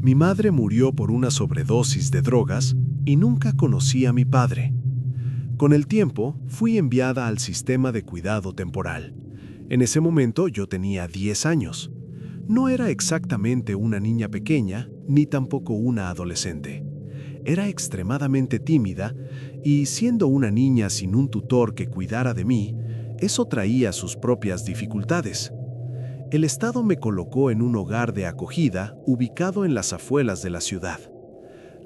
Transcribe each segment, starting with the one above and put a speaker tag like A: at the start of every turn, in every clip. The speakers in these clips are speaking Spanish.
A: Mi madre murió por una sobredosis de drogas y nunca conocí a mi padre. Con el tiempo, fui enviada al sistema de cuidado temporal. En ese momento yo tenía 10 años. No era exactamente una niña pequeña, ni tampoco una adolescente. Era extremadamente tímida y, siendo una niña sin un tutor que cuidara de mí, eso traía sus propias dificultades. El Estado me colocó en un hogar de acogida ubicado en las afueras de la ciudad.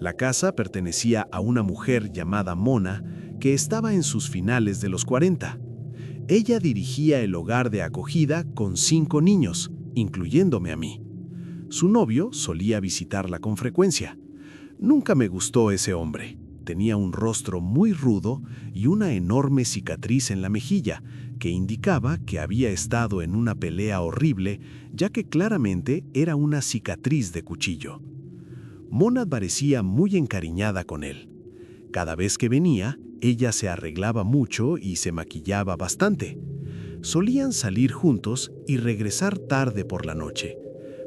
A: La casa pertenecía a una mujer llamada Mona, que estaba en sus finales de los 40. Ella dirigía el hogar de acogida con 5 niños, incluyéndome a mí. Su novio solía visitarla con frecuencia. Nunca me gustó ese hombre. Tenía un rostro muy rudo y una enorme cicatriz en la mejilla, que indicaba que había estado en una pelea horrible, ya que claramente era una cicatriz de cuchillo. Mona parecía muy encariñada con él. Cada vez que venía, ella se arreglaba mucho y se maquillaba bastante. Solían salir juntos y regresar tarde por la noche.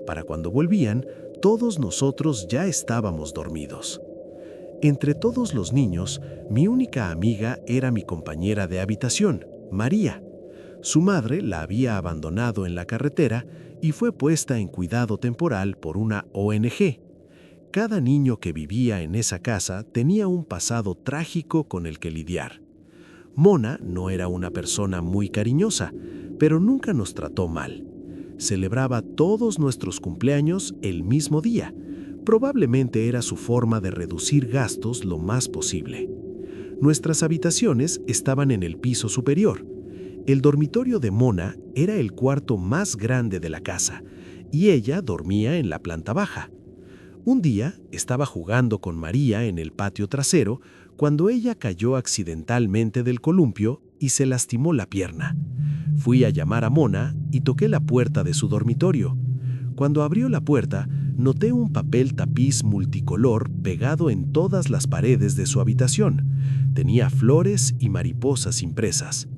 A: Para cuando volvían, todos nosotros ya estábamos dormidos. Entre todos los niños, mi única amiga era mi compañera de habitación, María. Su madre la había abandonado en la carretera y fue puesta en cuidado temporal por una ONG. Cada niño que vivía en esa casa tenía un pasado trágico con el que lidiar. Mona no era una persona muy cariñosa, pero nunca nos trató mal. Celebraba todos nuestros cumpleaños el mismo día. Probablemente era su forma de reducir gastos lo más posible. Nuestras habitaciones estaban en el piso superior. El dormitorio de Mona era el cuarto más grande de la casa, y ella dormía en la planta baja. Un día estaba jugando con María en el patio trasero cuando ella cayó accidentalmente del columpio y se lastimó la pierna. Fui a llamar a Mona y toqué la puerta de su dormitorio. Cuando abrió la puerta, noté un papel tapiz multicolor pegado en todas las paredes de su habitación. Tenía flores y mariposas impresas.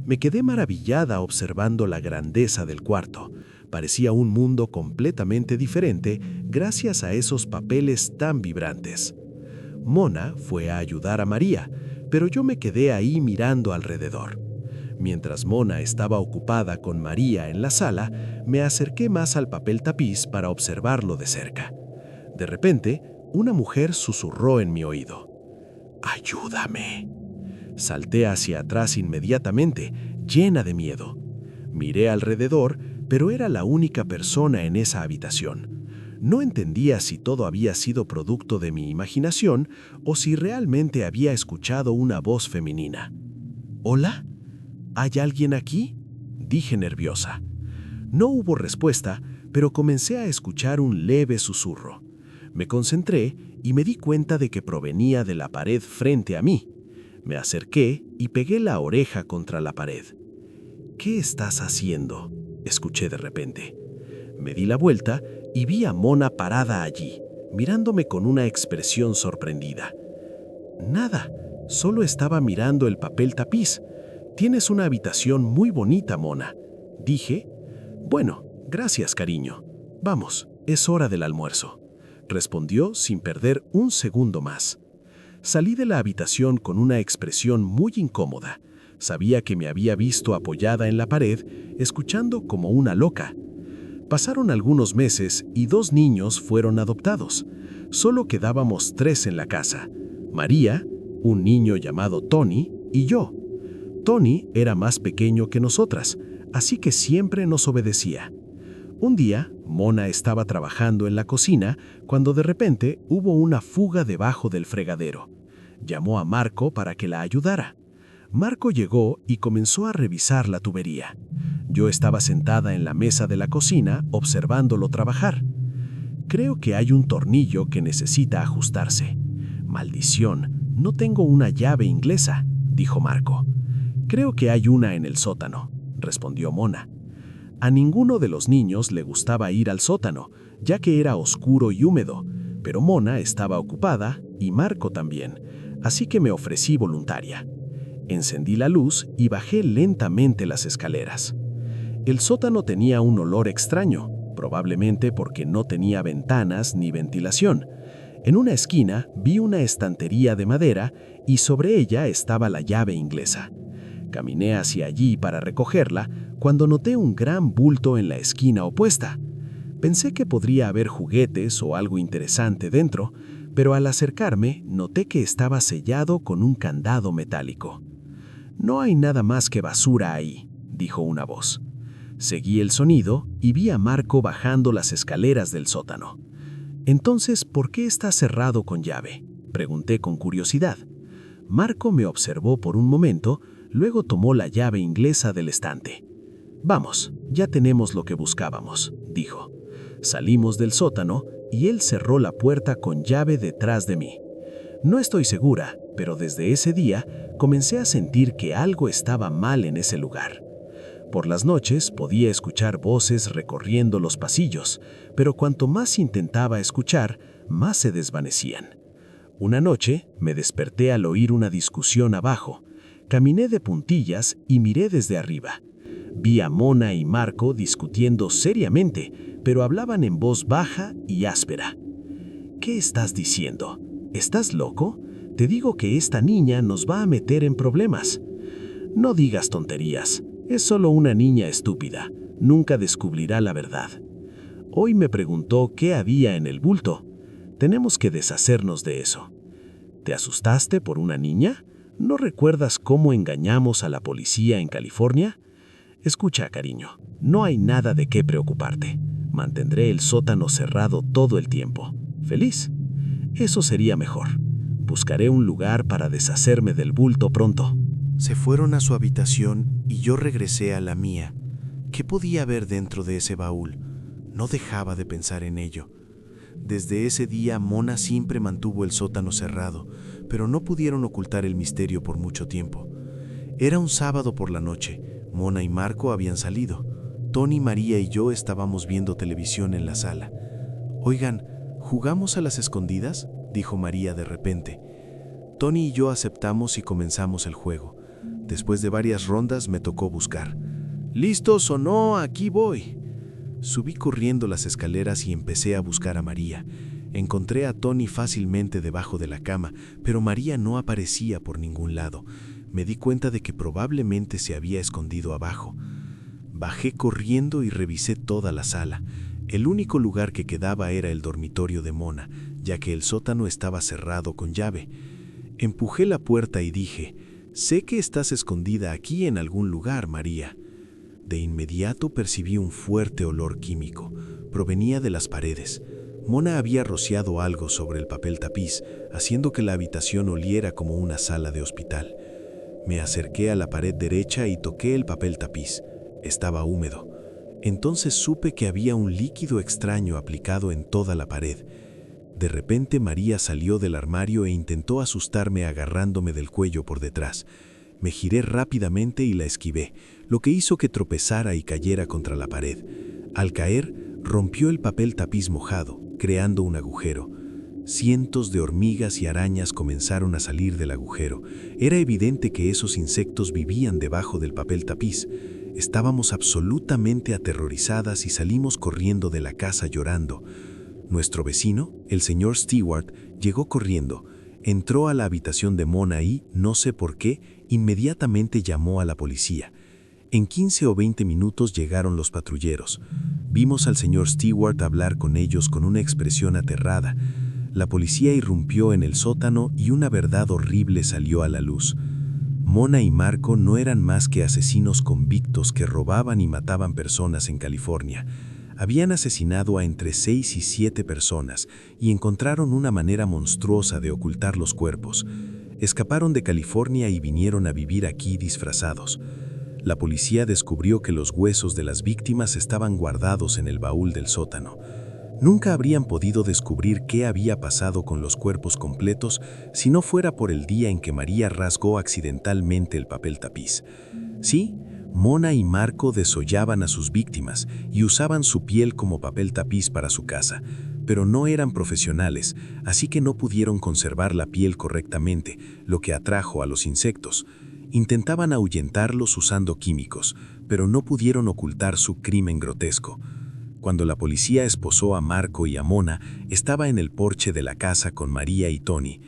A: Me quedé maravillada observando la grandeza del cuarto. Parecía un mundo completamente diferente gracias a esos papeles tan vibrantes. Mona fue a ayudar a María, pero yo me quedé ahí mirando alrededor. Mientras Mona estaba ocupada con María en la sala, me acerqué más al papel tapiz para observarlo de cerca. De repente, una mujer susurró en mi oído: «¡Ayúdame!». Salté hacia atrás inmediatamente, llena de miedo. Miré alrededor, pero era la única persona en esa habitación. No entendía si todo había sido producto de mi imaginación o si realmente había escuchado una voz femenina. «¿Hola? ¿Hay alguien aquí?», dije nerviosa. No hubo respuesta, pero comencé a escuchar un leve susurro. Me concentré y me di cuenta de que provenía de la pared frente a mí. Me acerqué y pegué la oreja contra la pared. «¿Qué estás haciendo?», escuché de repente. Me di la vuelta y vi a Mona parada allí, mirándome con una expresión sorprendida. «Nada, solo estaba mirando el papel tapiz. Tienes una habitación muy bonita, Mona», dije. «Bueno, gracias, cariño. Vamos, es hora del almuerzo», respondió sin perder un segundo más. Salí de la habitación con una expresión muy incómoda. Sabía que me había visto apoyada en la pared, escuchando como una loca. Pasaron algunos meses y 2 niños fueron adoptados. Solo quedábamos 3 en la casa: María, un niño llamado Tony, y yo. Tony era más pequeño que nosotras, así que siempre nos obedecía. Un día, Mona estaba trabajando en la cocina cuando de repente hubo una fuga debajo del fregadero. Llamó a Marco para que la ayudara. Marco llegó y comenzó a revisar la tubería. Yo estaba sentada en la mesa de la cocina observándolo trabajar. «Creo que hay un tornillo que necesita ajustarse». «Maldición, no tengo una llave inglesa», dijo Marco. «Creo que hay una en el sótano», respondió Mona. A ninguno de los niños le gustaba ir al sótano, ya que era oscuro y húmedo, pero Mona estaba ocupada y Marco también, así que me ofrecí voluntaria. Encendí la luz y bajé lentamente las escaleras. El sótano tenía un olor extraño, probablemente porque no tenía ventanas ni ventilación. En una esquina vi una estantería de madera y sobre ella estaba la llave inglesa. Caminé hacia allí para recogerla cuando noté un gran bulto en la esquina opuesta. Pensé que podría haber juguetes o algo interesante dentro, pero al acercarme noté que estaba sellado con un candado metálico. «No hay nada más que basura ahí», dijo una voz. Seguí el sonido y vi a Marco bajando las escaleras del sótano. «Entonces, ¿por qué está cerrado con llave?», pregunté con curiosidad. Marco me observó por un momento, luego tomó la llave inglesa del estante. «Vamos, ya tenemos lo que buscábamos», dijo. Salimos del sótano y él cerró la puerta con llave detrás de mí. No estoy segura, pero desde ese día comencé a sentir que algo estaba mal en ese lugar. Por las noches podía escuchar voces recorriendo los pasillos, pero cuanto más intentaba escuchar, más se desvanecían. Una noche me desperté al oír una discusión abajo. Caminé de puntillas y miré desde arriba. Vi a Mona y Marco discutiendo seriamente, pero hablaban en voz baja y áspera. «¿Qué estás diciendo? ¿Estás loco? Te digo que esta niña nos va a meter en problemas». «No digas tonterías. Es solo una niña estúpida. Nunca descubrirá la verdad». Hoy me preguntó qué había en el bulto. Tenemos que deshacernos de eso. ¿Te asustaste por una niña? ¿No recuerdas cómo engañamos a la policía en California? Escucha, cariño, no hay nada de qué preocuparte. Mantendré el sótano cerrado todo el tiempo. ¿Feliz? Eso sería mejor. Buscaré un lugar para deshacerme del bulto pronto.
B: Se fueron a su habitación y yo regresé a la mía. ¿Qué podía haber dentro de ese baúl? No dejaba de pensar en ello. Desde ese día, Mona siempre mantuvo el sótano cerrado, pero no pudieron ocultar el misterio por mucho tiempo. Era un sábado por la noche. Mona y Marco habían salido. Tony, María y yo estábamos viendo televisión en la sala. «Oigan, ¿jugamos a las escondidas?», dijo María de repente. Tony y yo aceptamos y comenzamos el juego. Después de varias rondas me tocó buscar. «¿Listos o no? Aquí voy». Subí corriendo las escaleras y empecé a buscar a María. Encontré a Tony fácilmente debajo de la cama, pero María no aparecía por ningún lado. Me di cuenta de que probablemente se había escondido abajo. Bajé corriendo y revisé toda la sala. El único lugar que quedaba era el dormitorio de Mona, ya que el sótano estaba cerrado con llave. Empujé la puerta y dije: «Sé que estás escondida aquí en algún lugar, María». De inmediato percibí un fuerte olor químico. Provenía de las paredes. Mona había rociado algo sobre el papel tapiz, haciendo que la habitación oliera como una sala de hospital. Me acerqué a la pared derecha y toqué el papel tapiz. Estaba húmedo. Entonces supe que había un líquido extraño aplicado en toda la pared. De repente María salió del armario e intentó asustarme agarrándome del cuello por detrás. Me giré rápidamente y la esquivé, lo que hizo que tropezara y cayera contra la pared. Al caer, rompió el papel tapiz mojado, creando un agujero. Cientos de hormigas y arañas comenzaron a salir del agujero. Era evidente que esos insectos vivían debajo del papel tapiz. Estábamos absolutamente aterrorizadas y salimos corriendo de la casa llorando. Nuestro vecino, el señor Stewart, llegó corriendo. Entró a la habitación de Mona y, no sé por qué, inmediatamente llamó a la policía. En 15 o 20 minutos llegaron los patrulleros. Vimos al señor Stewart hablar con ellos con una expresión aterrada. La policía irrumpió en el sótano y una verdad horrible salió a la luz. Mona y Marco no eran más que asesinos convictos que robaban y mataban personas en California. Habían asesinado a entre 6 y 7 personas y encontraron una manera monstruosa de ocultar los cuerpos. Escaparon de California y vinieron a vivir aquí disfrazados. La policía descubrió que los huesos de las víctimas estaban guardados en el baúl del sótano. Nunca habrían podido descubrir qué había pasado con los cuerpos completos si no fuera por el día en que María rasgó accidentalmente el papel tapiz. Sí, Mona y Marco desollaban a sus víctimas y usaban su piel como papel tapiz para su casa, pero no eran profesionales, así que no pudieron conservar la piel correctamente, lo que atrajo a los insectos.
C: Intentaban ahuyentarlos usando químicos, pero no pudieron ocultar su crimen grotesco. Cuando la policía esposó a Marco y a Mona, estaba en el porche de la casa con María y Tony.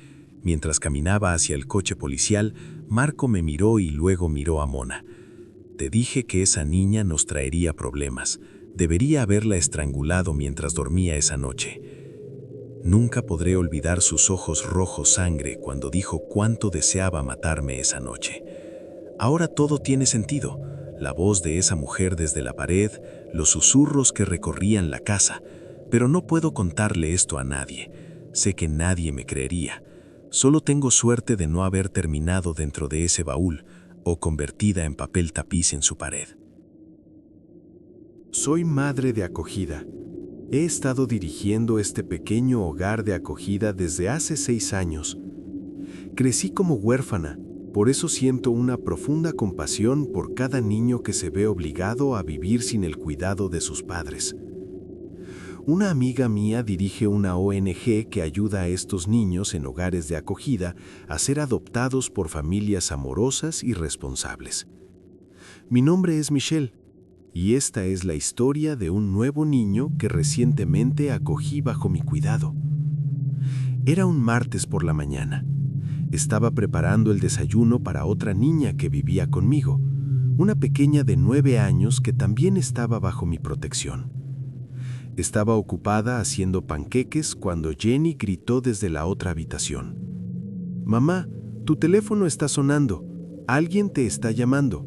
C: Mientras caminaba hacia el coche policial, Marco me miró y luego miró a Mona. Te dije que esa niña nos traería problemas. Debería haberla estrangulado mientras dormía esa noche. Nunca podré olvidar sus ojos rojos sangre cuando dijo cuánto deseaba matarme esa noche. Ahora todo tiene sentido. La voz de esa mujer desde la pared, los susurros que recorrían la casa. Pero no puedo contarle esto a nadie. Sé que nadie me creería. Solo tengo suerte de no haber terminado dentro de ese baúl o convertida en papel tapiz en su pared.
A: Soy madre de acogida. He estado dirigiendo este pequeño hogar de acogida desde hace 6 años. Crecí como huérfana, por eso siento una profunda compasión por cada niño que se ve obligado a vivir sin el cuidado de sus padres. Una amiga mía dirige una ONG que ayuda a estos niños en hogares de acogida a ser adoptados por familias amorosas y responsables. Mi nombre es Michelle, y esta es la historia de un nuevo niño que recientemente acogí bajo mi cuidado. Era un martes por la mañana. Estaba preparando el desayuno para otra niña que vivía conmigo, una pequeña de 9 años que también estaba bajo mi protección. Estaba ocupada haciendo panqueques cuando Jenny gritó desde la otra habitación. «Mamá, tu teléfono está sonando. Alguien te está llamando».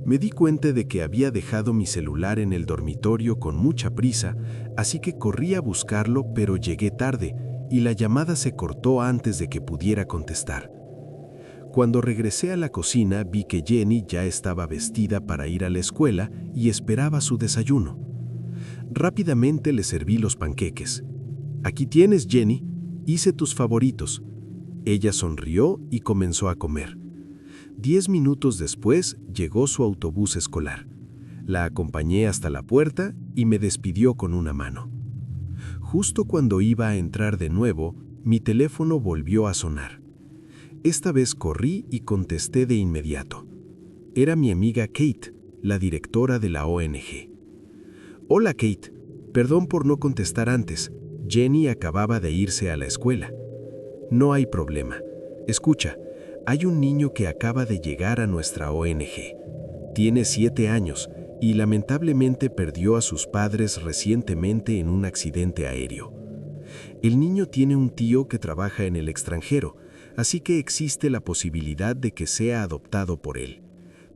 A: Me di cuenta de que había dejado mi celular en el dormitorio con mucha prisa, así que corrí a buscarlo, pero llegué tarde y la llamada se cortó antes de que pudiera contestar. Cuando regresé a la cocina, vi que Jenny ya estaba vestida para ir a la escuela y esperaba su desayuno. Rápidamente le serví los panqueques. «Aquí tienes, Jenny. Hice tus favoritos». Ella sonrió y comenzó a comer. 10 minutos después llegó su autobús escolar. La acompañé hasta la puerta y me despidió con una mano. Justo cuando iba a entrar de nuevo, mi teléfono volvió a sonar. Esta vez corrí y contesté de inmediato. Era mi amiga Kate, la directora de la ONG. «Hola, Kate. Perdón por no contestar antes. Jenny acababa de irse a la escuela». «No hay problema. Escucha, hay un niño que acaba de llegar a nuestra ONG. Tiene 7 años y lamentablemente perdió a sus padres recientemente en un accidente aéreo. El niño tiene un tío que trabaja en el extranjero, así que existe la posibilidad de que sea adoptado por él.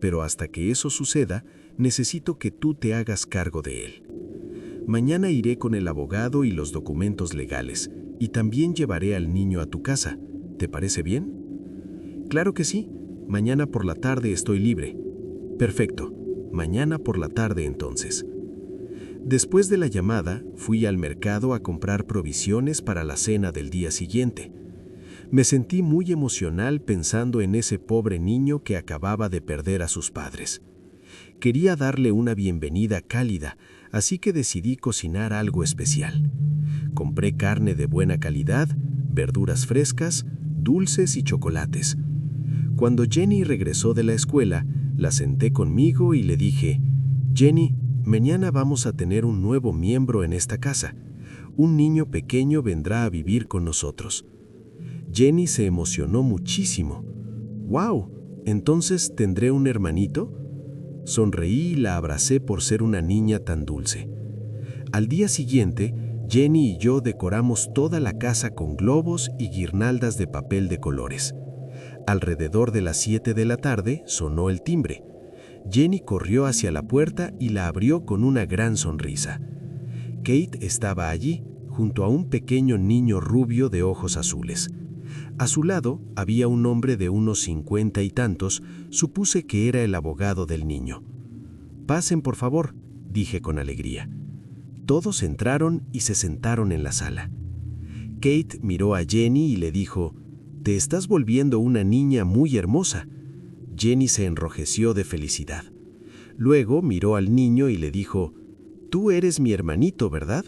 A: Pero hasta que eso suceda, necesito que tú te hagas cargo de él. Mañana iré con el abogado y los documentos legales, y también llevaré al niño a tu casa. ¿Te parece bien?» «Claro que sí. Mañana por la tarde estoy libre». «Perfecto. Mañana por la tarde entonces». Después de la llamada, fui al mercado a comprar provisiones para la cena del día siguiente. Me sentí muy emocional pensando en ese pobre niño que acababa de perder a sus padres. Quería darle una bienvenida cálida, así que decidí cocinar algo especial. Compré carne de buena calidad, verduras frescas, dulces y chocolates. Cuando Jenny regresó de la escuela, la senté conmigo y le dije: «Jenny, mañana vamos a tener un nuevo miembro en esta casa. Un niño pequeño vendrá a vivir con nosotros». Jenny se emocionó muchísimo. «¡Wow! ¿Entonces tendré un hermanito?». Sonreí y la abracé por ser una niña tan dulce. Al día siguiente, Jenny y yo decoramos toda la casa con globos y guirnaldas de papel de colores. Alrededor de las 7 de la tarde sonó el timbre. Jenny corrió hacia la puerta y la abrió con una gran sonrisa. Kate estaba allí, junto a un pequeño niño rubio de ojos azules. A su lado había un hombre de unos 50 y tantos. Supuse que era el abogado del niño. «Pasen, por favor», dije con alegría. Todos entraron y se sentaron en la sala. Kate miró a Jenny y le dijo: «Te estás volviendo una niña muy hermosa». Jenny se enrojeció de felicidad. Luego miró al niño y le dijo: «Tú eres mi hermanito, ¿verdad?».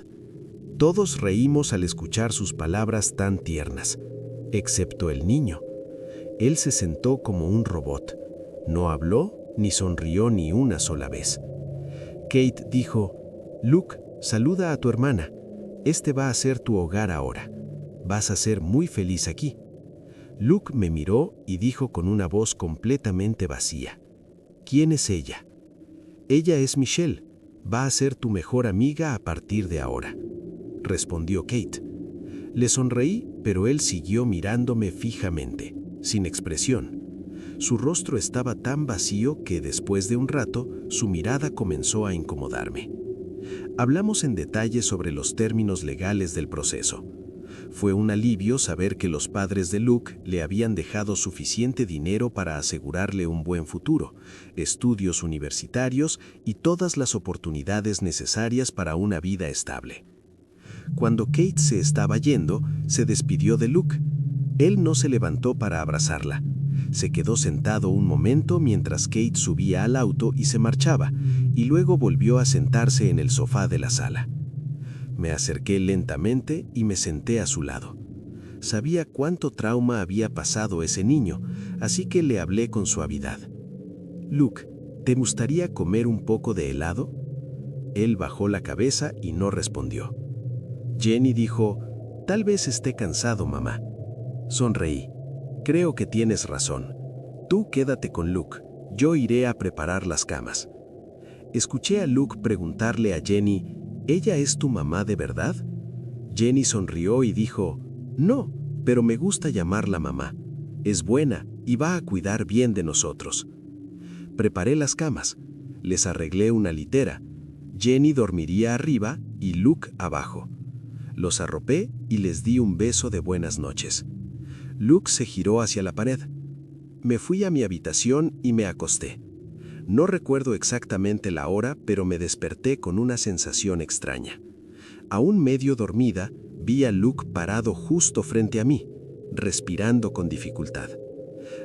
A: Todos reímos al escuchar sus palabras tan tiernas, excepto el niño.
D: Él se sentó como un robot. No habló ni sonrió ni una sola vez. Kate dijo: «Luke, saluda a tu hermana. Este va a ser tu hogar ahora. Vas a ser muy feliz aquí». Luke me miró y dijo con una voz completamente vacía: «¿Quién es ella?». «Ella es Michelle. Va a ser tu mejor amiga a partir de ahora», respondió Kate. Le sonreí, pero él siguió mirándome fijamente, sin expresión. Su rostro estaba tan vacío que después de un rato su mirada comenzó a incomodarme. Hablamos en detalle sobre los términos legales del proceso. Fue un alivio saber que los padres de Luke le habían dejado suficiente dinero para asegurarle un buen futuro, estudios universitarios y todas las oportunidades necesarias para una vida estable. Cuando Kate se estaba yendo, se despidió de Luke. Él no se levantó para abrazarla. Se quedó sentado un momento mientras Kate subía al auto y se marchaba, y luego volvió a sentarse en el sofá de la sala. Me acerqué lentamente y me senté a su lado. Sabía cuánto trauma había pasado ese niño, así que le hablé con suavidad. «Luke, ¿te gustaría comer un poco de helado?». Él bajó la cabeza y no respondió. Jenny dijo: «Tal vez esté cansado, mamá». Sonreí. «Creo que tienes razón. Tú quédate con Luke. Yo iré a preparar las camas». Escuché a Luke preguntarle a Jenny: «¿Ella es tu mamá de verdad?». Jenny sonrió y dijo: «No, pero me gusta llamarla mamá. Es buena y va a cuidar bien de nosotros». Preparé las camas. Les arreglé una litera. Jenny dormiría arriba y Luke abajo. Los arropé y les di un beso de buenas noches. Luke se giró hacia la pared. Me fui a mi habitación y me acosté. No recuerdo exactamente la hora, pero me desperté con una sensación extraña. Aún medio dormida, vi a Luke parado justo frente a mí, respirando con dificultad.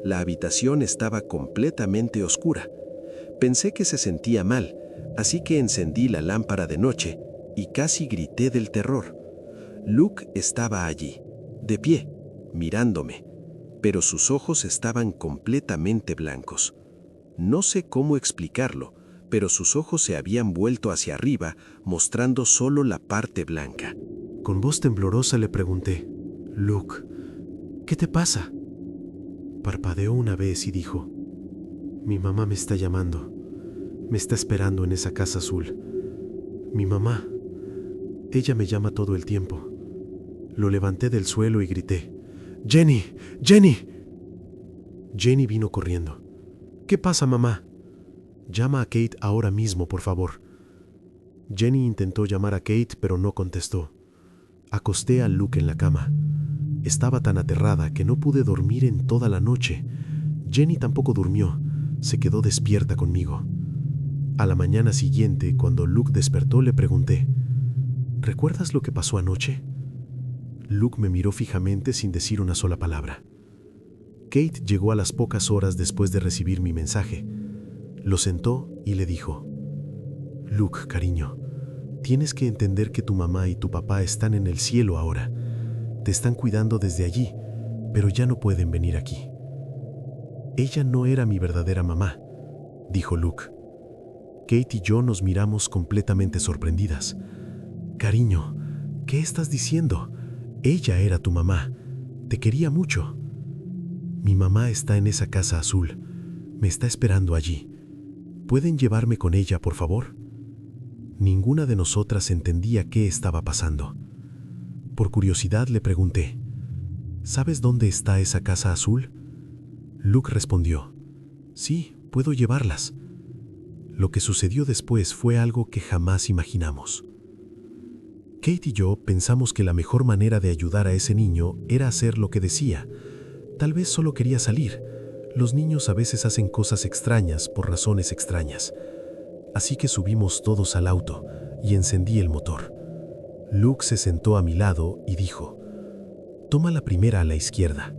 D: La habitación estaba completamente oscura. Pensé que se sentía mal, así que encendí la lámpara de noche y casi grité del terror. Luke estaba allí, de pie, mirándome, pero sus ojos estaban completamente blancos. No sé cómo explicarlo, pero sus ojos se habían vuelto hacia arriba, mostrando solo la parte blanca.
A: Con voz temblorosa le pregunté: «Luke, ¿qué te pasa?». Parpadeó una vez y dijo: «Mi mamá me está llamando. Me está esperando en esa casa azul. Mi mamá. Ella me llama todo el tiempo». Lo levanté del suelo y grité: «¡Jenny! ¡Jenny!». Jenny vino corriendo. «¿Qué pasa, mamá?». «Llama a Kate ahora mismo, por favor». Jenny intentó llamar a Kate, pero no contestó. Acosté a Luke en la cama. Estaba tan aterrada que no pude dormir en toda la noche. Jenny tampoco durmió. Se quedó despierta conmigo. A la mañana siguiente, cuando Luke despertó, le pregunté: «¿Recuerdas lo que pasó anoche?». Luke me miró fijamente sin decir una sola palabra. Kate llegó a las pocas horas después de recibir mi mensaje. Lo sentó y le dijo: «Luke, cariño, tienes que entender que tu mamá y tu papá están en el cielo ahora. Te están cuidando desde allí, pero ya no pueden venir aquí». «Ella no era mi verdadera mamá», dijo Luke. Kate y yo nos miramos completamente sorprendidas. «Cariño, ¿qué estás diciendo? Ella era tu mamá. Te quería mucho». «Mi mamá está en esa casa azul. Me está esperando allí. ¿Pueden llevarme con ella, por favor?». Ninguna de nosotras entendía qué estaba pasando. Por curiosidad le pregunté: «¿Sabes dónde está esa casa azul?». Luke respondió: «Sí, puedo llevarlas». Lo que sucedió después fue algo que jamás imaginamos. Kate y yo pensamos que la mejor manera de ayudar a ese niño era hacer lo que decía. Tal vez solo quería salir. Los niños a veces hacen cosas extrañas por razones extrañas. Así que subimos todos al auto y encendí el motor. Luke se sentó a mi lado y dijo: «Toma la primera a la izquierda».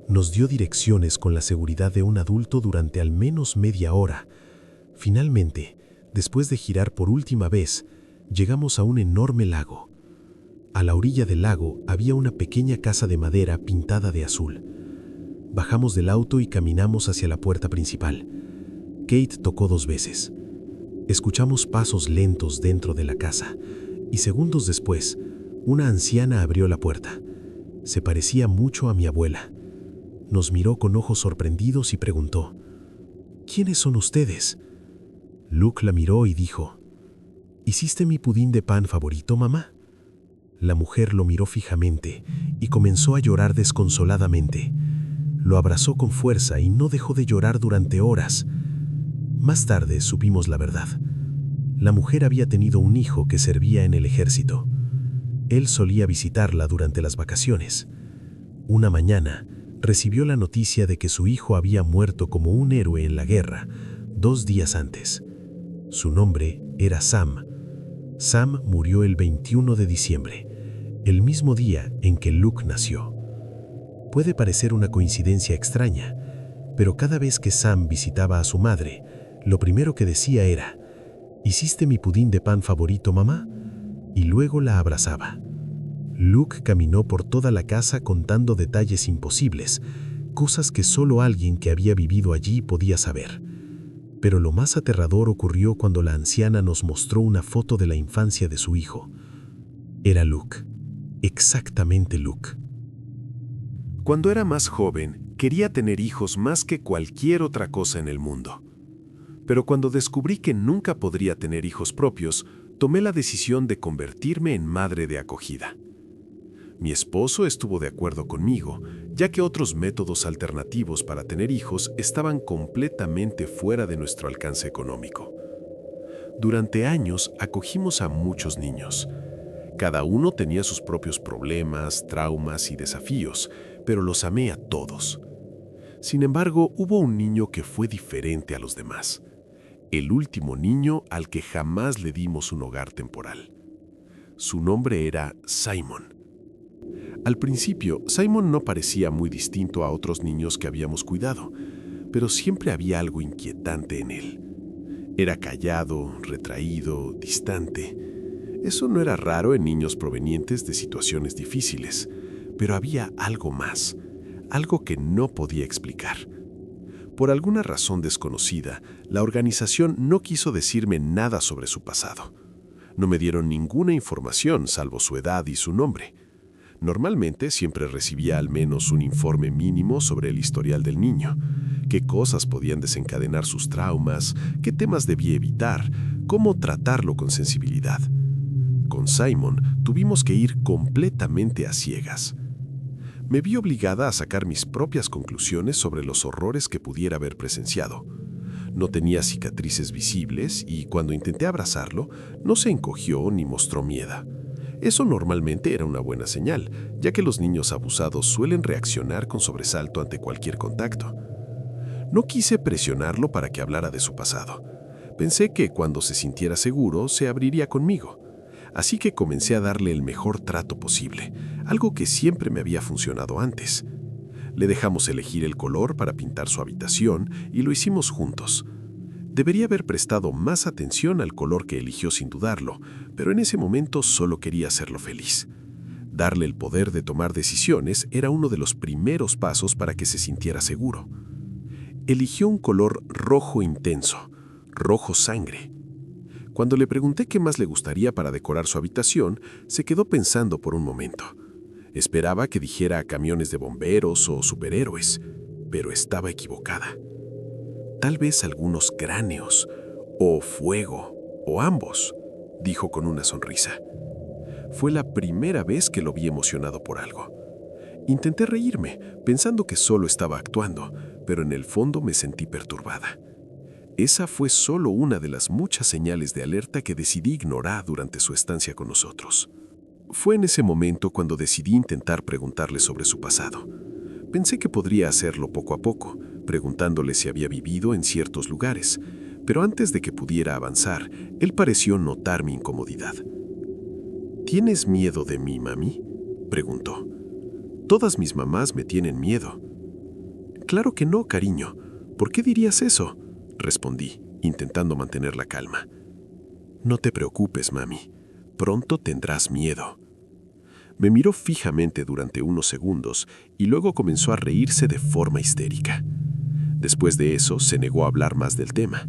A: Nos dio direcciones con la seguridad de un adulto durante al menos media hora. Finalmente, después de girar por última vez, llegamos a un enorme lago. A la orilla del lago había una pequeña casa de madera pintada de azul.
B: Bajamos del auto y caminamos hacia la puerta principal. Kate tocó 2 veces. Escuchamos pasos lentos dentro de la casa y segundos después, una anciana abrió la puerta. Se parecía mucho a mi abuela. Nos miró con ojos sorprendidos y preguntó: ¿Quiénes son ustedes? Luke la miró y dijo: ¿Hiciste mi pudín de pan favorito, mamá? La mujer lo miró fijamente y comenzó a llorar desconsoladamente. Lo abrazó con fuerza y no dejó de llorar durante horas. Más tarde supimos la verdad. La mujer había tenido un hijo que servía en el ejército. Él solía visitarla durante las vacaciones. Una mañana, recibió la noticia de que su hijo había muerto como un héroe en la guerra 2 días antes. Su nombre era Sam. Sam murió el 21 de diciembre, el mismo día en que Luke nació. Puede parecer una coincidencia extraña, pero cada vez que Sam visitaba a su madre, lo primero que decía era: ¿Hiciste mi pudín de pan favorito, mamá? Y luego la abrazaba. Luke caminó por toda la casa contando detalles imposibles, cosas que solo alguien que había vivido allí podía saber. Pero lo más aterrador ocurrió cuando la anciana nos mostró una foto de la infancia de su hijo. Era Luke, exactamente Luke.
A: Cuando era más joven, quería tener hijos más que cualquier otra cosa en el mundo. Pero cuando descubrí que nunca podría tener hijos propios, tomé la decisión de convertirme en madre de acogida. Mi esposo estuvo de acuerdo conmigo, ya que otros métodos alternativos para tener hijos estaban completamente fuera de nuestro alcance económico. Durante años acogimos a muchos niños. Cada uno tenía sus propios problemas, traumas y desafíos, pero los amé a todos. Sin embargo, hubo un niño que fue diferente a los demás. El último niño al que jamás le dimos un hogar temporal. Su nombre era Simon. Al principio, Simon no parecía muy distinto a otros niños que habíamos cuidado, pero siempre había algo inquietante en él. Era callado, retraído, distante. Eso no era raro en niños provenientes de situaciones difíciles, pero había algo más, algo que no podía explicar. Por alguna razón desconocida, la organización no quiso decirme nada sobre su pasado. No me dieron ninguna información salvo su edad y su nombre. Normalmente siempre recibía al menos un informe mínimo sobre el historial del niño, qué cosas podían desencadenar sus traumas, qué temas debía evitar, cómo tratarlo con sensibilidad. Con Simon tuvimos que ir completamente a ciegas. Me vi obligada a sacar mis propias conclusiones sobre los horrores que pudiera haber presenciado. No tenía cicatrices visibles y cuando intenté abrazarlo, no se encogió ni mostró miedo. Eso normalmente era una buena señal, ya que los niños abusados suelen reaccionar con sobresalto ante cualquier contacto. No quise presionarlo para que hablara de su pasado. Pensé que cuando se sintiera seguro, se abriría conmigo. Así que comencé a darle el mejor trato posible, algo que siempre me había funcionado antes. Le dejamos elegir el color para pintar su habitación y lo hicimos juntos. Debería haber prestado más atención al color que eligió sin dudarlo, pero en ese momento solo quería hacerlo feliz. Darle el poder de tomar decisiones era uno de los primeros pasos para que se sintiera seguro. Eligió un color rojo intenso, rojo sangre. Cuando le pregunté qué más le gustaría para decorar su habitación, se quedó pensando por un momento. Esperaba que dijera camiones de bomberos o superhéroes, pero estaba equivocada. Tal vez algunos cráneos, o fuego, o ambos, dijo con una sonrisa. Fue la primera vez que lo vi emocionado por algo. Intenté reírme, pensando que solo estaba actuando, pero en el fondo me sentí perturbada. Esa fue solo una de las muchas señales de alerta que decidí ignorar durante su estancia con nosotros. Fue en ese momento cuando decidí intentar preguntarle sobre su pasado. Pensé que podría hacerlo poco a poco, preguntándole si había vivido en ciertos lugares, pero antes de que pudiera avanzar, él pareció notar mi incomodidad. ¿Tienes miedo de mí, mami?, preguntó. Todas mis mamás me tienen miedo. Claro que no, cariño. ¿Por qué dirías eso?, respondí, intentando mantener la calma. No te preocupes, mami. Pronto tendrás miedo.
D: Me miró fijamente durante unos segundos y luego comenzó a reírse de forma histérica. Después de eso, se negó a hablar más del tema.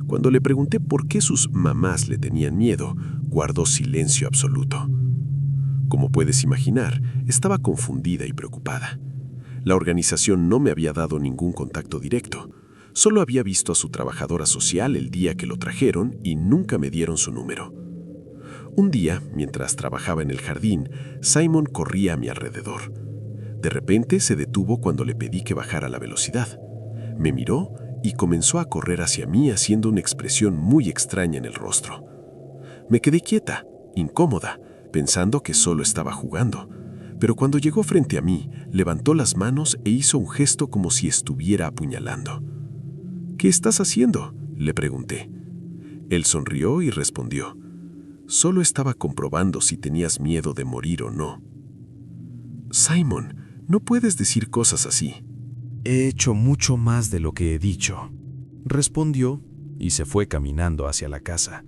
D: Cuando le pregunté por qué sus mamás le tenían miedo, guardó silencio absoluto. Como puedes imaginar, estaba confundida y preocupada. La organización no me había dado ningún contacto directo. Solo había visto a su trabajadora social el día que lo trajeron y nunca me dieron su número. Un día, mientras trabajaba en el jardín, Simon corría a mi alrededor. De repente se detuvo cuando le pedí que bajara la velocidad. Me miró y comenzó a correr hacia mí haciendo una expresión muy extraña en el rostro. Me quedé quieta, incómoda, pensando que solo estaba jugando. Pero cuando llegó frente a mí, levantó las manos e hizo un gesto como si estuviera apuñalando. «¿Qué estás haciendo?», le pregunté. Él sonrió y respondió: «Solo estaba comprobando si tenías miedo de morir o no». «Simon, no puedes decir cosas así».
B: «He hecho mucho más de lo que he dicho», respondió y se fue caminando hacia la casa.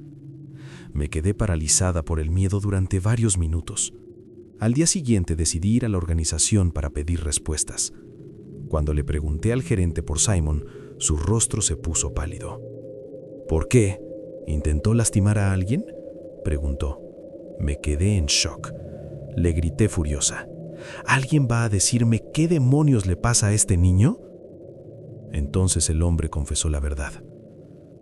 B: Me quedé paralizada por el miedo durante varios minutos. Al día siguiente decidí ir a la organización para pedir respuestas. Cuando le pregunté al gerente por Simon, su rostro se puso pálido. «¿Por qué? ¿Intentó lastimar a alguien?», preguntó. Me quedé en shock. Le grité furiosa: «¿Alguien va a decirme qué demonios le pasa a este niño?». Entonces el hombre confesó la verdad.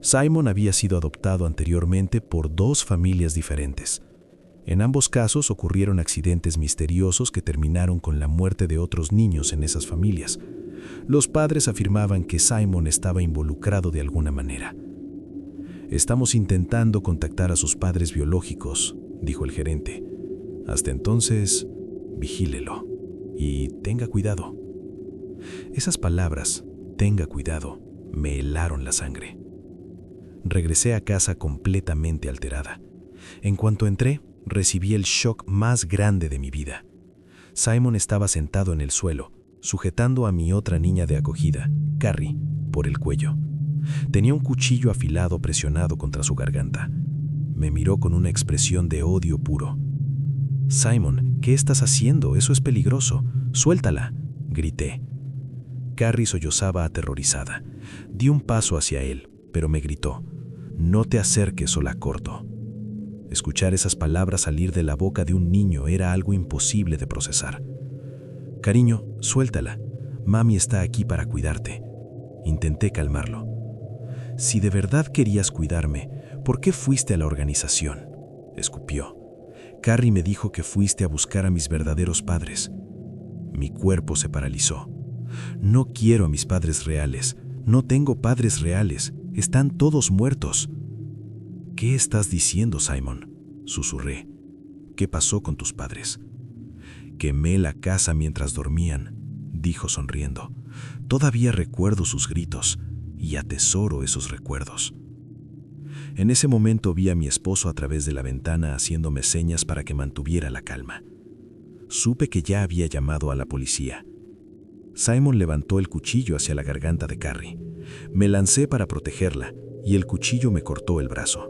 B: Simon había sido adoptado anteriormente por 2 familias diferentes. En ambos casos ocurrieron accidentes misteriosos que terminaron con la muerte de otros niños en esas familias. Los padres afirmaban que Simon estaba involucrado de alguna manera. «Estamos intentando contactar a sus padres biológicos», dijo el gerente. «Hasta entonces, vigílelo y tenga cuidado». Esas palabras, «tenga cuidado», me helaron la sangre. Regresé a casa completamente alterada. En cuanto entré, recibí el shock más grande de mi vida. Simon estaba sentado en el suelo, sujetando a mi otra niña de acogida, Carrie, por el cuello. Tenía un cuchillo afilado presionado contra su garganta. Me miró con una expresión de odio puro. «Simon, ¿qué estás haciendo? Eso es peligroso. Suéltala», grité. Carrie sollozaba aterrorizada. Di un paso hacia él, pero me gritó: «No te acerques o la corto». Escuchar esas palabras salir de la boca de un niño era algo imposible de procesar. «Cariño, suéltala. Mami está aquí para cuidarte». Intenté calmarlo. «Si de verdad querías cuidarme, ¿por qué fuiste a la organización?», escupió. «Carrie me dijo que fuiste a buscar a mis verdaderos padres». Mi cuerpo se paralizó. «No quiero a mis padres reales. No tengo padres reales. Están todos muertos». «¿Qué estás diciendo, Simon?», susurré. «¿Qué pasó con tus padres?». «Quemé la casa mientras dormían», dijo sonriendo. «Todavía recuerdo sus gritos y atesoro esos recuerdos». En ese momento vi a mi esposo a través de la ventana haciéndome señas para que mantuviera la calma. Supe que ya había llamado a la policía. Simon levantó el cuchillo hacia la garganta de Carrie. Me lancé para protegerla y el cuchillo me cortó el brazo.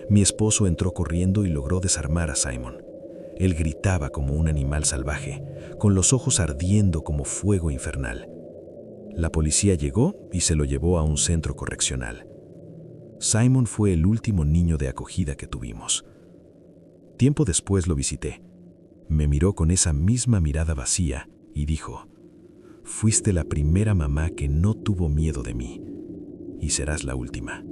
B: Mi esposo entró corriendo y logró desarmar a Simon. Él gritaba como un animal salvaje, con los ojos ardiendo como fuego infernal. La policía llegó y se lo llevó a un centro correccional. Simon fue el último niño de acogida que tuvimos. Tiempo después lo visité. Me miró con esa misma mirada vacía y dijo: «Fuiste la primera mamá que no tuvo miedo de mí, y serás la última».